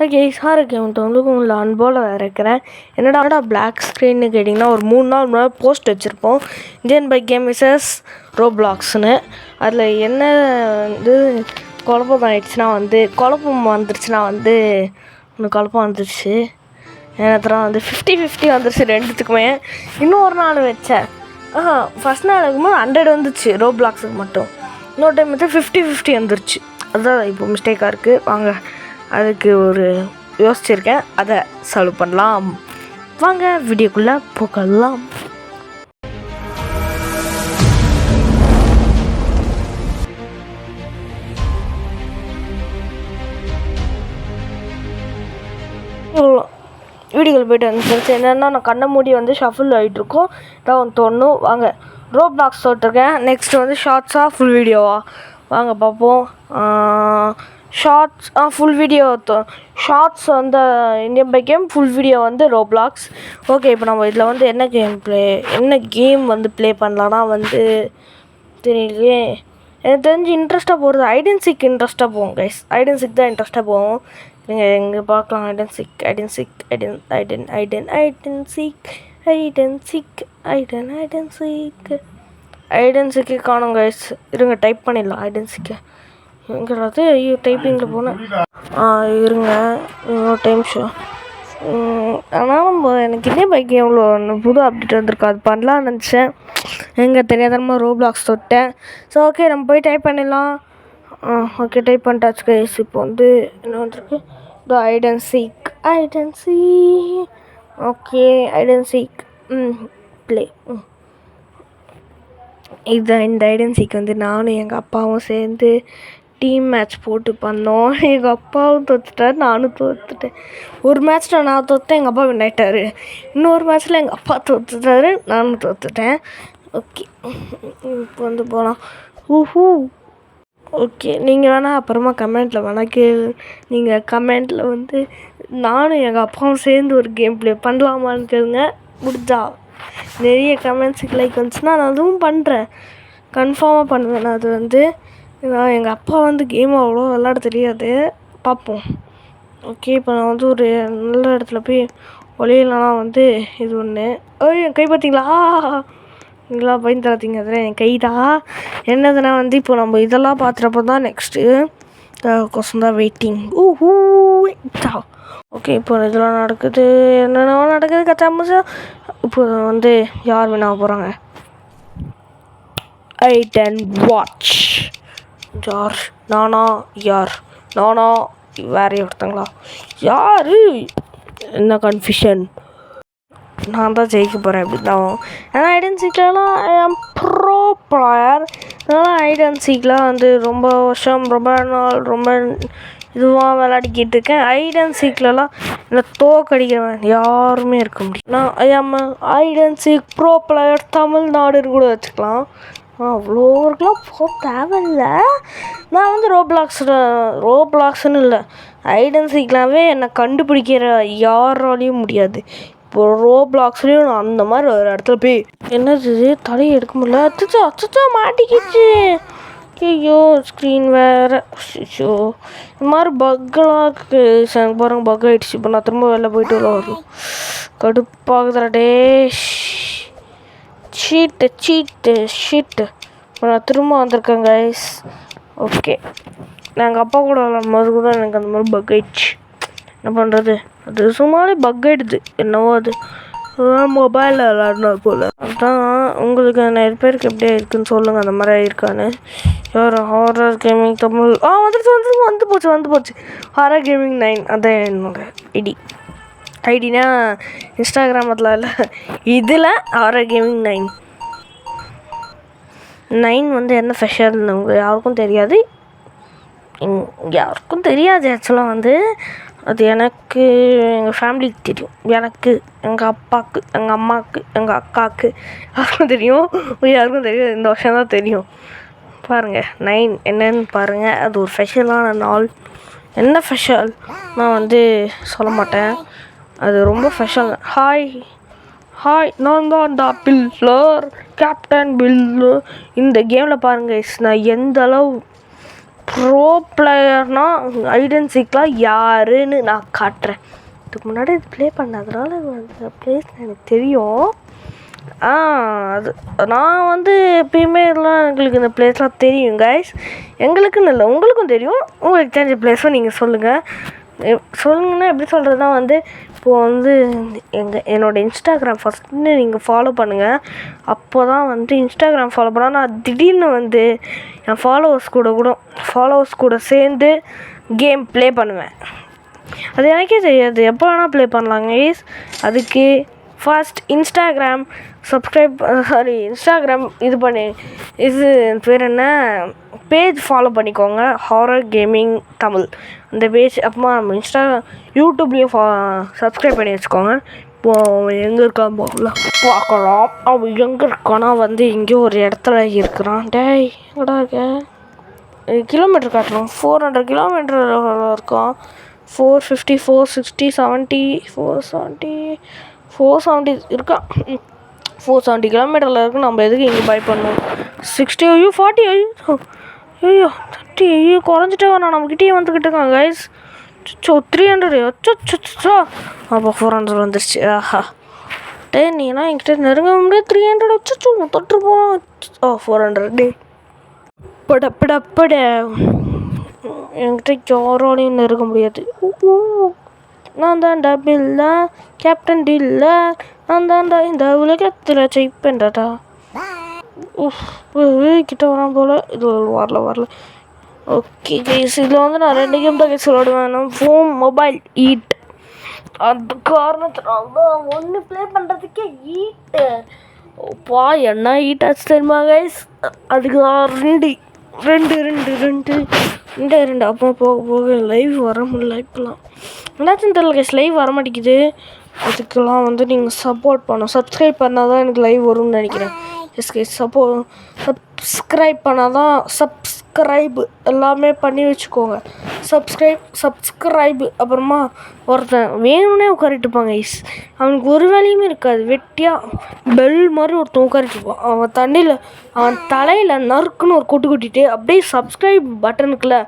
Okay sir உங்களுக்கு உங்களை அன்போல் இருக்கிறேன். என்னடா பிளாக் ஸ்க்ரீன்னு கேட்டிங்கன்னா, ஒரு 3 நாள் முன்னாடி போஸ்ட் வச்சுருப்போம். இந்தியன் பைக் கேம் விசஸ் ரோப்ளாக்ஸ்னு. அதில் என்ன வந்து குழப்பம் வந்துருச்சுன்னா குழப்பம் வந்துருச்சு. ஏன்னா வந்து 50-50 வந்துருச்சு ரெண்டுத்துக்குமே. இன்னொரு நாள் வச்சேன். ஃபஸ்ட் நாள் இருக்கும்போது 100 வந்துச்சு ரோப்ளாக்ஸுக்கு மட்டும். இன்னொரு டைம் வந்து 50-50 வந்துருச்சு. அதுதான் இப்போ மிஸ்டேக்காக இருக்குது. வாங்க அதுக்கு ஒரு யோசிச்சிருக்கேன், அதை சால்வ் பண்ணலாம். வாங்க வீடியோக்குள்ளே போகலாம். வீடியோவில் போய்ட்டு வந்துச்சு. என்னென்னா நான் கண்ணை மூடி வந்து ஷஃபில் ஆகிட்ருக்கோம். இதான் வந்து தோணும். வாங்க ரோப்ளாக்ஸ் தொட்டிருக்கேன். நெக்ஸ்ட் வந்து ஷார்ட்ஸாக ஃபுல் வீடியோவா வாங்க பார்ப்போம். ஷார்ட்ஸ் ஃபுல் வீடியோ ஷார்ட்ஸ் வந்து Indian bike game, full video வந்து ரோப்ளாக்ஸ். ஓகே, இப்போ நம்ம இதில் வந்து என்ன கேம் வந்து ப்ளே பண்ணலான்னா வந்து தெரியலையே. எனக்கு தெரிஞ்சு இன்ட்ரெஸ்ட்டாக போகிறது ஐடென்சிக் இன்ட்ரெஸ்ட்டாக போகும் கைஸ். ஐடென்சிக் தான் இன்ட்ரெஸ்ட்டாக போகும். நீங்கள் எங்கே பார்க்கலாம். ஐடென்சிக்கு காணும் கைஸ். இருங்க டைப் பண்ணிடலாம் ஐடென்சிக்கு. எங்கிறது ஐயோ டைப்பிங்கில் போனேன். இருங்க இன்னொரு டைம் ஷோ. ஆனால் எனக்கு இதே பைக் எவ்வளோ புது அப்டேட் வந்திருக்கு, அது பண்ணலான்னு நினச்சேன். எங்கே தெரியாதனமாக ரோப்ளாக்ஸ் தொட்டேன். ஸோ ஓகே, நம்ம போய் டைப் பண்ணிடலாம். ஓகே, டைப் பண்ணிட்டாச்சு கைஸ். இப்போ வந்து என்ன வந்திருக்கு, த ஐடென்சிக். Okay, ஐடென்சிக் play. இதுதான் இந்த ஐடென்சிக் வந்து நானும் எங்கள் அப்பாவும் சேர்ந்து டீம் மேட்ச் போட்டு பண்ணோம். எங்கள் அப்பாவும் தோற்றுட்டார், நானும் தோற்றுட்டேன். ஒரு மேட்ச்சில் நான் தோற்றேன், எங்கள் அப்பா வின் ஆகிட்டாரு. இன்னொரு மேட்ச்சில் எங்கள் அப்பா தோற்றுட்டாரு, நானும் தோற்றுட்டேன். ஓகே, இப்போ வந்து போகலாம். ஓகே, நீங்கள் வேணால் அப்புறமா கமெண்ட்டில் வேணால் நீங்கள் கமெண்ட்டில் வந்து நானும் எங்கள் அப்பாவும் சேர்ந்து ஒரு கேம் ப்ளே பண்ணலாமான்னு கேளுங்க. முடிஞ்சா நிறைய கமெண்ட்ஸுக்கு லைக் வந்துச்சுன்னா நான் அதுவும் பண்ணுறேன், கன்ஃபார்மாக பண்ணுவேன். நான் அது வந்து எங்கள் அப்பா வந்து கேம் அவ்வளோ விளாட தெரியாது, பார்ப்போம். ஓகே, இப்போ நான் வந்து ஒரு நல்ல இடத்துல போய் ஒளியிலனா வந்து இது ஒன்று. என் கை பார்த்தீங்களா? இதெல்லாம் பயன் தராதீங்க, அதெல்லாம் என் கை தான். என்னதுன்னா வந்து இப்போ நம்ம இதெல்லாம் பார்த்துறப்போ தான் நெக்ஸ்ட்டு கொஸ்டின் தான் வெயிட்டிங். ஓகே, இப்போ இதெல்லாம் நடக்குது, என்னென்ன நடக்குது கச்சாமச்சா. இப்போ வந்து யார் வேணா போகிறாங்க. ஐட் அண்ட் வாட்ச். யார்? நானா? வேறே ஒருத்தங்களா? யார்? என்ன கன்ஃபியூஷன்? நான் தான் ஜெயிக்க போகிறேன் அப்படி தான். ஏன்னா ஐடென்சிக்லாம் ஐ ஆம் ப்ரோ பிளேயர். அதனால் ஐடென்சிக்லாம் வந்து ரொம்ப வருஷம் ரொம்ப இதுவாக விளையாடிக்கிட்டு இருக்கேன். ஐடென்சிக்லலாம் இந்த தோக்கடிக்கிறவன் யாருமே இருக்க முடியும். நான் ஐ ஆம் ஐடென்சிக் ப்ரோ பிளேயர் தமிழ்நாடுன்னு கூட வச்சுக்கலாம். அவ்வளோ ஒர்க்லாம் போக தேவையில்லை. நான் வந்து ரோப்ளாக்ஸ்னு இல்லை, ஐடென்சிக்லாமே என்னை கண்டுபிடிக்கிற யாராலையும் முடியாது. இப்போ ரோப்ளாக்ஸ்லேயும் நான் அந்த மாதிரி ஒரு இடத்துல போய் என்னது தலையை எடுக்க முடியல. அச்சோ மாட்டிக்கிச்சு. ஐயோ ஸ்க்ரீன் வேறு. ஐயோ இந்த மாதிரி பக்கெலாம் இருக்குது பாருங்கள். பக் ஆகிடுச்சு. இப்போ நான் திரும்ப வெளில போயிட்டு வரணும். கடுப்பாகுதுடா டே. ஷீட்டு. இப்போ நான் திரும்ப வந்திருக்கேன் கைஸ். ஓகே, நான் எங்கள் அப்பா கூட விளாடும்போது கூட எனக்கு அந்த மாதிரி பக் ஆகிடுச்சு. என்ன பண்ணுறது, அது சும்மாவே பக் ஆகிடுது. என்னவோ அது மொபைலில் விளாட்ணும் போல். அதுதான் உங்களுக்கு நிறைய பேருக்கு எப்படியா இருக்குதுன்னு சொல்லுங்கள், அந்த மாதிரி இருக்கான்னு. யார் ஹாரர் கேமிங் தமிழ் வந்து போச்சு. ஹாரர் கேமிங் 9 அதான் என்னோடய ஐடினா இன்ஸ்டாகிராமத்தில் இல்லை, இதில் ஹாரர் கேமிங் 9 வந்து என்ன ஸ்பெஷல்னு உங்கள் யாருக்கும் தெரியாது. ஆக்சுவலாக வந்து அது எனக்கு எங்கள் ஃபேமிலிக்கு தெரியும். எனக்கு, எங்கள் அப்பாவுக்கு, எங்கள் அம்மாவுக்கு, எங்கள் அக்காவுக்கு யாருக்கும் தெரியும். யாருக்கும் தெரியும், இந்த வருஷம் தான் தெரியும். பாருங்கள் 9 என்னன்னு பாருங்கள். அது ஒரு ஸ்பெஷலான நாள். என்ன ஸ்பெஷல் நான் வந்து சொல்ல மாட்டேன், அது ரொம்ப ஸ்பெஷல். ஹாய் நான் தான் த பில்லர், கேப்டன் பில்லர். இந்த கேமில் பாருங்கள் நான் எந்த அளவு ப்ரோ பிளேயர்னால் ஹைட் அண்ட் சீக்லாம் யாருன்னு நான் காட்டுறேன். இதுக்கு முன்னாடி இது ப்ளே பண்ணதுனால அந்த ப்ளேஸ் எனக்கு தெரியும். அது நான் வந்து எப்பயுமே எல்லாம் எங்களுக்கு இந்த ப்ளேஸ்லாம் தெரியும் கைஸ். எங்களுக்குன்னு இல்லை, உங்களுக்கும் தெரியும். உங்களுக்கு தெரிஞ்ச ப்ளேஸும் நீங்கள் சொல்லுங்கள். சொல்லுங்கன்னா எப்படி சொல்கிறதுனா வந்து இப்போது வந்து என்னோடய இன்ஸ்டாகிராம் ஃபஸ்ட்டு நீங்கள் ஃபாலோ பண்ணுங்கள். அப்போ தான் வந்து இன்ஸ்டாகிராம் ஃபாலோ பண்ணால் நான் திடீர்னு வந்து என் ஃபாலோவர்ஸ் கூட சேர்ந்து கேம் ப்ளே பண்ணுவேன். அது எனக்கே தெரியாது, எப்போ வேணால் ப்ளே பண்ணலாங்க கைஸ். அதுக்கு ஃபர்ஸ்ட் இன்ஸ்டாகிராம் இது பேர் என்ன, பேஜ் ஃபாலோ பண்ணிக்கோங்க, ஹாரர் கேமிங் தமிழ் அந்த பேஜ். அப்புறமா நம்ம யூடியூப்லேயும் சப்ஸ்கிரைப் பண்ணி வச்சுக்கோங்க. இப்போது அவன் எங்கே இருக்கான் பார்க்கலாம். அவன் எங்கே இருக்கானா வந்து இங்கே ஒரு இடத்துல இருக்கிறான். டேய் எங்கடா இருக்க? கிலோமீட்டர் காட்டுறோம், 400 கிலோமீட்டர் இருக்கும். 450 460 70 470 இருக்கான். 470 கிலோமீட்டரில் இருக்குது. நம்ம எதுக்கு இங்கே பை பண்ணணும்? 60 ஐயோ 40 ஐயோ 30 ஐயோ குறைஞ்சிட்டே வேணாம். நம்மக்கிட்டே வந்துக்கிட்டு இருக்கான் கைஸ். 300 அப்போ 400 வந்துருச்சு. ஆஹா டே நீனா என்கிட்ட நெருங்க முடியாது. 300 தொட்டுருப்போம். 400 டே பட என்கிட்ட யாராலையும் நெருங்க முடியாது. நான் தான்டா பில்லா, கேப்டன் டில்லா, நான் தான்டா இந்த உலகத்தில் ஜெயிப்பேன்டா. கிட்ட வரான் போல். இது வரல. ஓகே கைஸ், இதில் வந்து நான் 2 கேம் தான் கைஸ் விளாடுவேன். Phone mobile eat. அந்த காரணத்தினால தான் 1 ப்ளே பண்ணுறதுக்கே ஈட்டு. என்ன ஈட் ஆச்சு தெரியுமா கைஸ்? அதுக்கு தான் 2 அப்போ போக லைவ் வர முடியல. இப்போலாம் என்னாச்சுன்னு தெரியல கைஸ், லைவ் வர மாட்டேங்குது. அதுக்கெல்லாம் வந்து நீங்கள் சப்போர்ட் பண்ணணும். சப்ஸ்கிரைப் பண்ணால் தான் எனக்கு லைவ் வரும்னு நினைக்கிறேன். எஸ் கைஸ், சப்ஸ்கிரைப் பண்ணால் தான் சப்ஸ்கிரைப் எல்லாமே பண்ணி வச்சுக்கோங்க. சப்ஸ்கிரைப் அப்புறமா ஒருத்தன் வேணும்னே உட்காரிட்டுப்பாங்க கைஸ். அவனுக்கு ஒரு வேலையுமே இருக்காது, வெட்டியாக பெல் மாதிரி ஒருத்தன் உட்காரிட்டுப்பான். அவன் தலையில் நறுக்குன்னு ஒரு கொட்டிட்டு அப்படியே சப்ஸ்கிரைப் பட்டனுக்குள்ள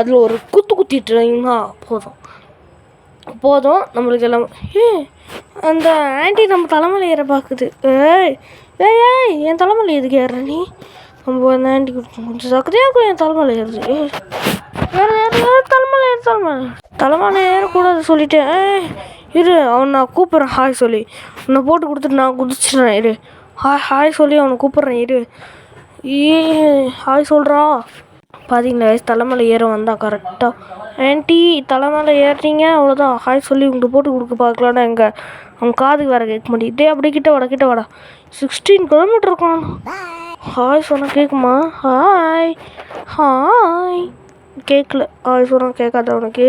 அதில் ஒரு குத்திட்டுங்கன்னா போதும் நம்மளுக்கு எல்லாம். அந்த ஆண்டி நம்ம தலைமையில் ஏற பார்க்குது. ஏய் என் தலைமையில் எதுக்கு ஏறுற நீ? நம்ம அந்த ஆண்டி கொஞ்சம் சக்கரையாக இருக்கும். என் தலைமையில் ஏறுது. தலைமையில் ஏறக்கூடாது சொல்லிட்டேன். இரு அவன் நான் கூப்பிட்றேன் ஹாய் சொல்லி. உன்னை போட்டு கொடுத்துட்டு நான் குதிச்சிடுறேன். இரு ஹாய் சொல்லி அவனை கூப்பிட்றேன். இரு ஹாய் சொல்கிறா. பார்த்தீங்களா தலைமையில் ஏற வந்தான் கரெக்டாக. ஆண்டி தலைமையில் ஏறிட்டீங்க அவ்வளோதான். ஹாய் சொல்லி உங்களுக்கு போட்டு கொடுக்க பார்க்கலான்னா எங்கே அவன் காதுக்கு வேறு கேட்க மாட்டேன். அப்படியே கிட்ட வாடா 16 கிலோமீட்டர் இருக்கான். ஹாய் சொன்னால் கேட்குமா? ஹாய் கேட்கல. ஹாய் சொன்னால் கேட்காத அவனுக்கு.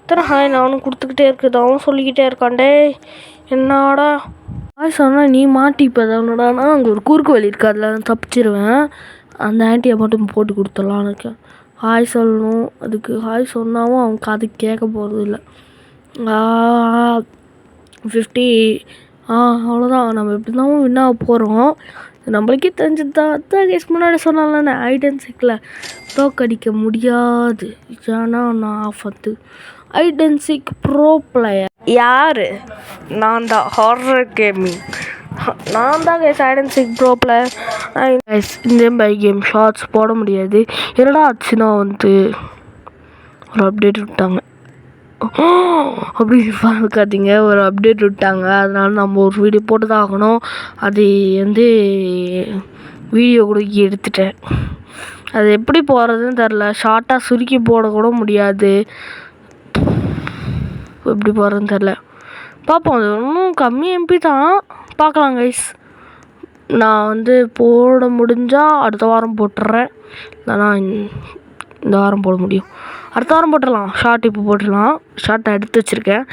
இத்தனை ஹாய் நான் அவனுக்கு கொடுத்துக்கிட்டே இருக்குது. அவன் சொல்லிக்கிட்டே இருக்கான்டே என்னடா. ஹாய் சொன்னால் நீ மாட்டிப்பது அவனோடானா அங்கே ஒரு குறுக்கு வழி இருக்குது, அதில் தப்பிச்சிருவேன். அந்த ஆண்டியை மட்டும் போட்டு கொடுத்துடலாம். எனக்கு ஹாய் சொல்லணும். அதுக்கு ஹாய் சொன்னாவும் அவன் காது கேட்க போகிறது இல்லை. 50 அவ்வளோதான். நம்ம எப்படி தான் வின்னாக போகிறோம் நம்மளுக்கே தெரிஞ்சது தான். அதான் கேஸ் முன்னாடி சொன்னால ஹைட் அண்ட் சீக்கில் தோக்கடிக்க முடியாது. ஏன்னா நான் ஆஃபத்து hide and seek pro player. யார்? நான் தான் ஹாரர் கேமிங். நான் தான் guys hide and seek pro player. Guys இந்த பை கேம் ஷார்ட்ஸ் போட முடியாது. என்னடா ஆச்சுன்னா வந்து ஒரு அப்டேட் விட்டாங்க. அப்படி பார்க்காதீங்க, ஒரு அப்டேட் விட்டாங்க. அதனால நம்ம ஒரு வீடியோ போட்டு தான் ஆகணும். அது வந்து வீடியோ கூட எடுத்துட்டேன். அது எப்படி போகிறதுன்னு தெரில. ஷார்ட்டாக சுருக்கி போடக்கூட முடியாது. எப்படி போகிறதுன்னு தெரில. பார்ப்போம். அது இன்னும் கம்மி எம்பி தான். பார்க்கலாம் கைஸ். நான் வந்து போட முடிஞ்சால் அடுத்த வாரம் போட்டுடுறேன். இல்லைனா இந்த வாரம் போட முடியும். அடுத்த வாரம் போட்டுடலாம். ஷார்ட் இப்போ போட்டுடலாம். ஷார்ட்டை எடுத்து வச்சுருக்கேன்.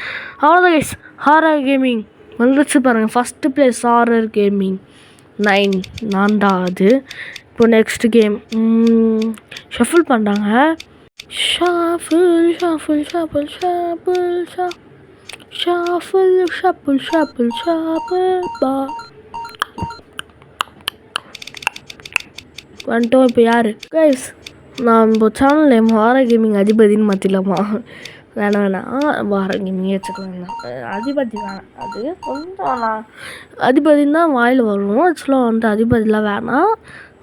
அவ்வளோதான் கைஸ். ஹாரர் கேமிங் வந்துச்சு பாருங்கள். ஃபஸ்ட்டு ப்ளேஸ் ஹாரர் கேமிங் 9 நான் தான் அது. இப்போ நெக்ஸ்ட் கேம் ஷஃபிள் பண்ணுறாங்க. Shuffle shuffle shuffle shuffle shuffle shuffle shuffle shuffle பா வந்துட்டோம். இப்போ யார் கைஸ்? நான் இப்போ சேனல் நேம் ஹாரர் கேமிங் அதிபதினு மாற்றிடலாமா? வேணாம் ஹாரர் கேமிங்கே வச்சுக்கலாம் தான். அதிபதி வேணாம், அது கொஞ்சம் நான் அதிபதினு தான் வாயில் வரணும். ஆக்சுவலாக வந்து அதிபதிலாம் வேணாம்,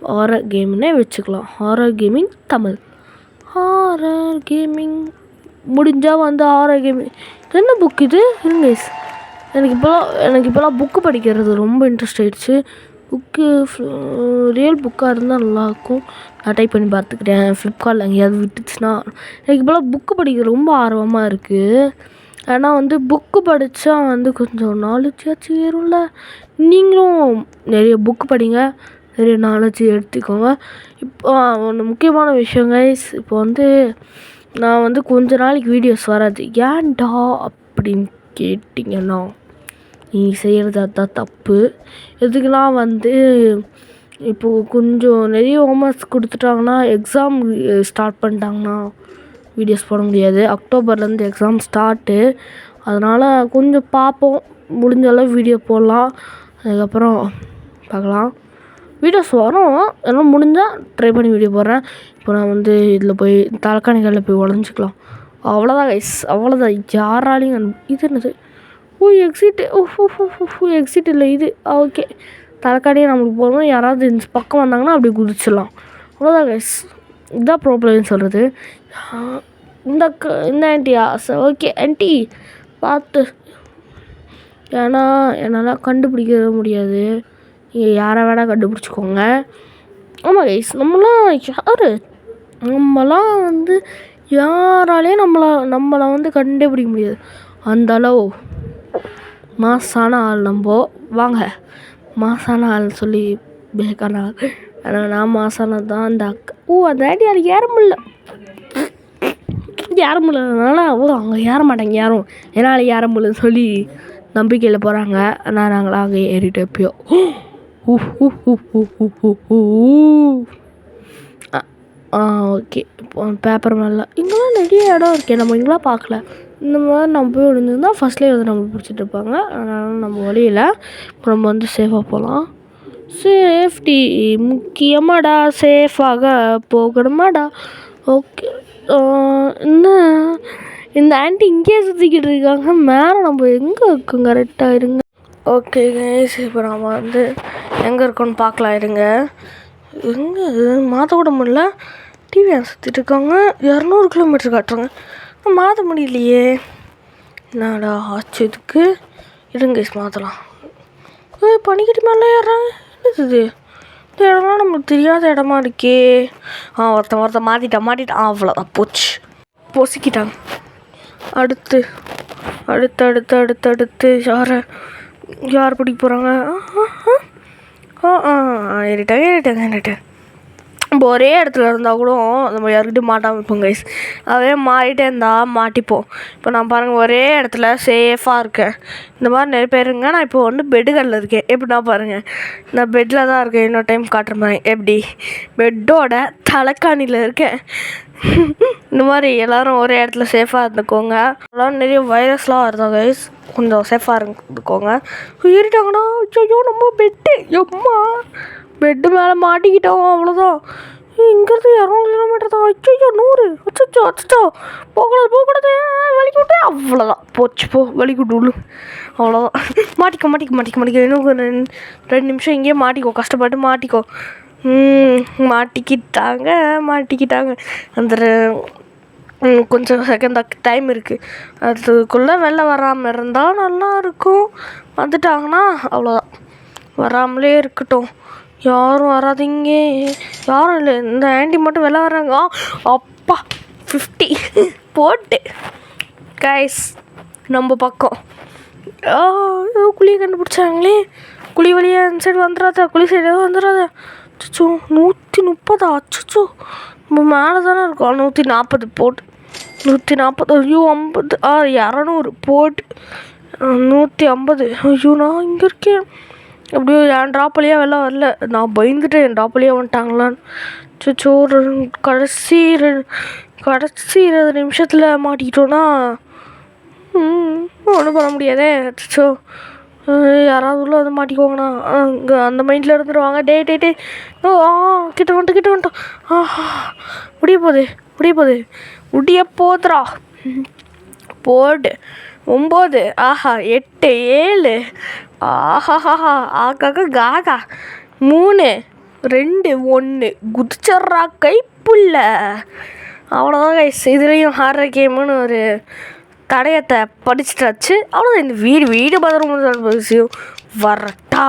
ஹாரர் கேம்னே வச்சுக்கலாம். Horror gaming Tamil, horror gaming முடிஞ்சால் வந்து ஹாரர் கேமிங். என்ன புக் இது? இங்கிலீஷ். எனக்கு இப்போலாம் புக்கு படிக்கிறது ரொம்ப இன்ட்ரெஸ்ட் ஆகிடுச்சு. புக்கு ரியல் புக்காக இருந்தால் நல்லாயிருக்கும். நான் டைப் பண்ணி பார்த்துக்கிறேன். ஃப்ளிப்கார்ட்டில் எங்கேயாவது விட்டுச்சுன்னா. எனக்கு இப்போலாம் புக்கு படிக்க ரொம்ப ஆர்வமாக இருக்குது. ஆனால் வந்து புக்கு படித்தா வந்து கொஞ்சம் நாலேஜாச்சும் ஏறும்ல. நீங்களும் நிறைய புக்கு படிங்க, நிறைய நாலேஜ் எடுத்துக்கோங்க. இப்போ ஒன்று முக்கியமான விஷயம் கைஸ், இப்போ வந்து நான் வந்து கொஞ்ச நாளைக்கு வீடியோஸ் வராது. ஏன்டா அப்படின்னு கேட்டிங்கன்னா, நீ செய்கிறது அதுதான் தப்பு. எதுக்குன்னா வந்து இப்போது கொஞ்சம் நிறைய ஹோம்ஒர்க்ஸ் கொடுத்துட்டாங்கன்னா, எக்ஸாம் ஸ்டார்ட் பண்ணிட்டாங்கன்னா வீடியோஸ் போட முடியாது. அக்டோபர்லேருந்து எக்ஸாம் ஸ்டார்ட்டு. அதனால் கொஞ்சம் பார்ப்போம், முடிஞ்ச அளவு வீடியோ போடலாம். அதுக்கப்புறம் பார்க்கலாம். வீடியோஸ் வரும், எல்லாம் முடிஞ்சால் ட்ரை பண்ணி வீடியோ போடுறேன். இப்போ நான் வந்து இதில் போய் தலைக்காணிகளில் போய் உடஞ்சிக்கலாம். அவ்வளோதான் கைஸ், அவ்வளோதான். யாராலையும் இது என்னது? எக்ஸிட்டு எக்ஸிட் இல்லை இது. ஓகே, தலைக்காடியே நம்மளுக்கு போகணும். யாராவது இந்த பக்கம் வந்தாங்கன்னா அப்படி குதிச்சிடலாம். அவ்வளோதான் கைஸ், இதுதான் ப்ராப்ளம்னு சொல்கிறது. இந்த ஆண்ட்டியா? ஓகே ஆண்ட்டி பார்த்து, ஏன்னா என்னால் கண்டுபிடிக்க முடியாது. நீங்கள் யாரை வேணால் கண்டுபிடிச்சிக்கோங்க. ஆமாம் கைஸ், நம்மளாம் வந்து யாராலையும் நம்மளை வந்து கண்டுபிடிக்க முடியாது. அந்த அளவு மாசான ஆள் நம்ம. வாங்க, மாசான ஆள் சொல்லி பேக்கான ஆள். ஆனால் நான் மாசானது தான். அந்த அக்கா அந்த ஐடியாவில் ஏற முடியலனால அவங்க ஏற மாட்டாங்க யாரும். என்னால் ஏற முடியலன்னு சொல்லி நம்பிக்கையில் போகிறாங்க. ஆனால் நாங்களாம் அங்கே ஏறிட்டு எப்பயோ ஓகே. இப்போ பேப்பர் மேலே இங்கெல்லாம் நிறைய இடம் இருக்கே, நம்ம இங்கெல்லாம் பார்க்கல. இந்த மாதிரி நம்ம போய் விழுந்துருந்தால் ஃபஸ்ட்லேயே வந்து நம்ம பிடிச்சிட்டு இருப்பாங்க. அதனால் நம்ம வழியில் இப்போ நம்ம வந்து சேஃபாக போகலாம். சேஃப்டி முக்கியமாடா, சேஃபாக போகணுமாடா. ஓகே, இந்த ஆண்டி இங்கேயே சுற்றிக்கிட்டு இருக்காங்க. மேலே நம்ம எங்கே இருக்கோம் கரெக்டாக? இருங்க. ஓகே கைஸ், இப்போ நம்ம வந்து எங்கே இருக்கோன்னு பார்க்கலாம். இருங்க, எங்கே மாற்ற கூட முடியல. டிவி சுற்றிட்டு இருக்காங்க. 200 கிலோமீட்டர் காட்டுறாங்க. மாற்ற முடியலையே, என்னடா ஆச்சு இதுக்கு? இருங்க கைஸ், மாற்றலாம். பனிக்கட்டி மேலே ஏறாங்க. என்னது இது? இந்த இடம்லாம் நம்மளுக்கு தெரியாத இடமா இருக்கே. ஒருத்தன் மாட்டிட்டான். அவ்வளோதான், போச்சு, பொசிக்கிட்டாங்க. அடுத்து யார் பிடிக்க போகிறாங்க? ஏறிட்டாங்க. இப்போ ஒரே இடத்துல இருந்தால் கூட நம்ம யாருக்கிட்டையும் மாட்டாமல் இருப்போம் கைஸ். அதே மாறிட்டே இருந்தால் மாட்டிப்போம். இப்போ நான் பாருங்கள், ஒரே இடத்துல சேஃபாக இருக்கேன். இந்த மாதிரி நிறைய பேருங்க. நான் இப்போ வந்து பெட்டுகளில் இருக்கேன். எப்படின்னா பாருங்கள், நான் பெட்டில் தான் இருக்கேன். இன்னொரு டைம் காட்டுற மாதிரி. எப்படி பெட்டோட தலைக்காணியில் இருக்கேன். இந்த மாதிரி எல்லோரும் ஒரே இடத்துல சேஃபாக இருந்துக்கோங்க. அதெல்லாம் நிறைய வைரஸ்லாம் வருதா கைஸ், கொஞ்சம் சேஃபாக இருந்துக்கோங்க. ஏறிட்டாங்கண்ணா. ஐயோ, நம்ம பெட்டு மேலே மாட்டிக்கிட்டோம். அவ்வளோதான். இங்கேருந்து 200 கிலோமீட்டர் தான். ஐயோ 100. அச்சோ போகக்கூடாது. வலிக்கு விட்டு. அவ்வளோதான், போச்சு, வலிக்கு விட்டு. அவ்வளோதான். மாட்டிக்க. இன்னும் 2 நிமிஷம் இங்கேயே மாட்டிக்கோ, கஷ்டப்பட்டு மாட்டிக்கோ. மாட்டிக்கிட்டாங்க. அந்த கொஞ்சம் செகண்ட் டைம் இருக்குது. அதுக்குள்ளே வெளில வராமல் இருந்தால் நல்லாயிருக்கும். வந்துட்டாங்கன்னா அவ்வளோதான், வராமலே இருக்கட்டும். யாரும் வராதிங்க. யாரும் இல்லை, இந்த ஆண்டி மட்டும் வெளில வர்றாங்க. அப்பா 50 போட்டு கைஸ் நம்ம பக்கம். குழியை கண்டுபிடிச்சாங்களே. குழி வழியாக இந்த சைடு வந்துடாத, குழி சைடு வந்துடாத. அச்சோ 130. அச்சோ, நம்ம மேலே தானே இருக்கோம். 140 போட்டு 140. ஐயோ 50. 200 போட்டு 150. ஐயோ, நான் இங்கே இருக்கேன். எப்படியோ என் ட்ராப் வழியாக வெளில வரல. நான் பயந்துட்டேன், என் ட்ராப் வழியாக வந்துட்டாங்களான்னு. சோ கடைசி 20 நிமிஷத்தில் மாட்டிக்கிட்டோன்னா ஒன்றும் பண்ண முடியாதே. சோ யாராவது உள்ள வந்து மாட்டிக்கோங்கண்ணா. இங்கே அந்த மைண்டில் இருந்துருவாங்க. டே ஓ கிட்ட வந்துட்டோம். ஆஹா முடிய போதுரா. போடு 9 ஆஹா 8 7 ஆஹாஹா ஆகாக்கா காகா 3 2 1 குதிச்சர்றா கைப்புள்ள. அவ்வளோதான் கைஸ், இதுலேயும் ஹாரர் கேமுன்னு ஒரு தடயத்தை படிச்சுட்டாச்சு. அவ்வளோதான். இந்த வீடு பத்திரமா வரட்டா.